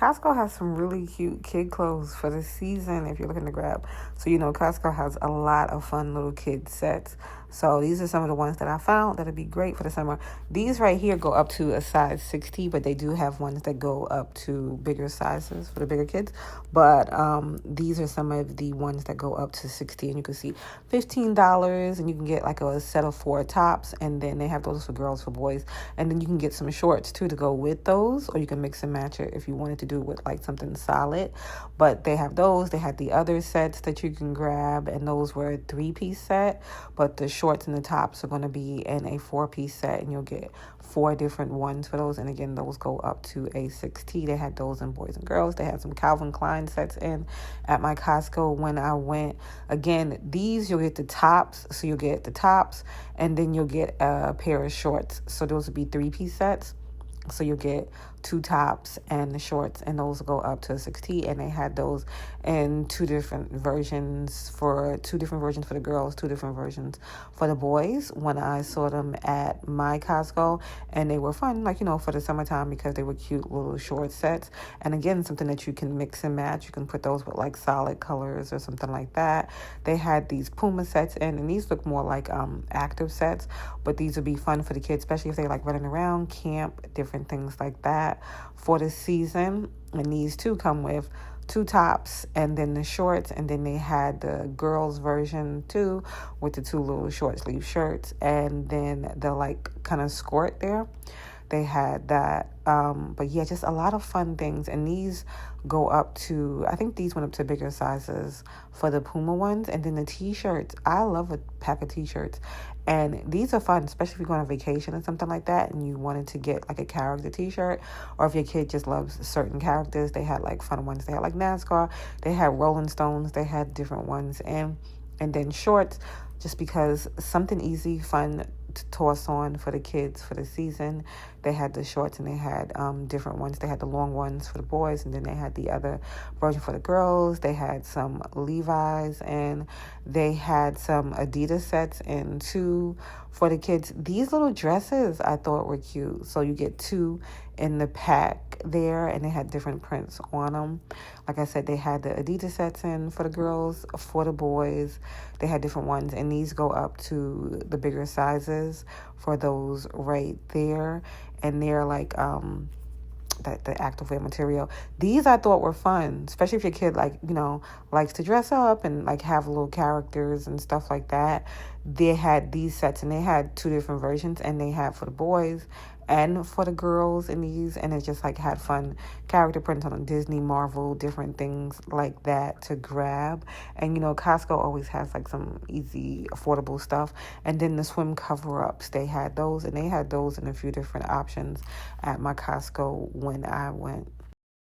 Costco has some really cute kid clothes for the season if you're looking to grab. So, Costco has a lot of fun little kid sets. So these are some of the ones that I found that'd be great for the summer. These right here go up to a size 60, but they do have ones that go up to bigger sizes for the bigger kids. But these are some of the ones that go up to 60, and you can see $15, and you can get like a set of 4 tops, and then they have those for girls, for boys, and then you can get some shorts too to go with those, or you can mix and match it if you wanted to do with like something solid. But they have those. They had the other sets that you can grab, and those were a 3-piece set, but the shorts and the tops are going to be in a 4-piece set, and you'll get 4 different ones for those. And again, those go up to a 60. They had those in boys and girls. They had some Calvin Klein sets in at my Costco when I went. Again, these you'll get the tops, so you'll get the tops, and then you'll get a pair of shorts. So those would be 3-piece sets. So you'll get 2 tops and the shorts, and those go up to 60. And they had those in 2 different versions for the girls, 2 different versions for the boys when I saw them at my Costco. And they were fun, for the summertime, because they were cute little short sets. And again, something that you can mix and match. You can put those with like solid colors or something like that. They had these Puma sets in, and these look more like active sets, but these would be fun for the kids, especially if they like running around, camp, different things like that for the season. And these too come with 2 tops and then the shorts, and then they had the girls version too with the 2 little short sleeve shirts, and then the like kind of skirt there. They had that. But yeah, just a lot of fun things. And these go up to, I think these went up to bigger sizes for the Puma ones. And then the t-shirts, I love a pack of t-shirts. And these are fun, especially if you're going on vacation or something like that and you wanted to get like a character t-shirt, or if your kid just loves certain characters. They had like fun ones. They had like NASCAR. They had Rolling Stones. They had different ones. And then shorts, just because something easy, fun to toss on for the kids for the season. They had the shorts, and they had different ones. They had the long ones for the boys, and then they had the other version for the girls. They had some Levi's, and they had some Adidas sets in too for the kids. These little dresses I thought were cute. So you get 2 in the pack there, and they had different prints on them. Like I said, they had the Adidas sets in for the girls, for the boys. They had different ones, and these go up to the bigger sizes for those right there. And they're like the activewear material. These I thought were fun, especially if your kid likes to dress up and like have little characters and stuff like that. They had these sets, and they had 2 different versions, and they had for the boys and for the girls in these, and it just like had fun character prints on Disney, Marvel, different things like that to grab. And Costco always has like some easy, affordable stuff. And then the swim cover-ups, they had those, and they had those in a few different options at my Costco when I went.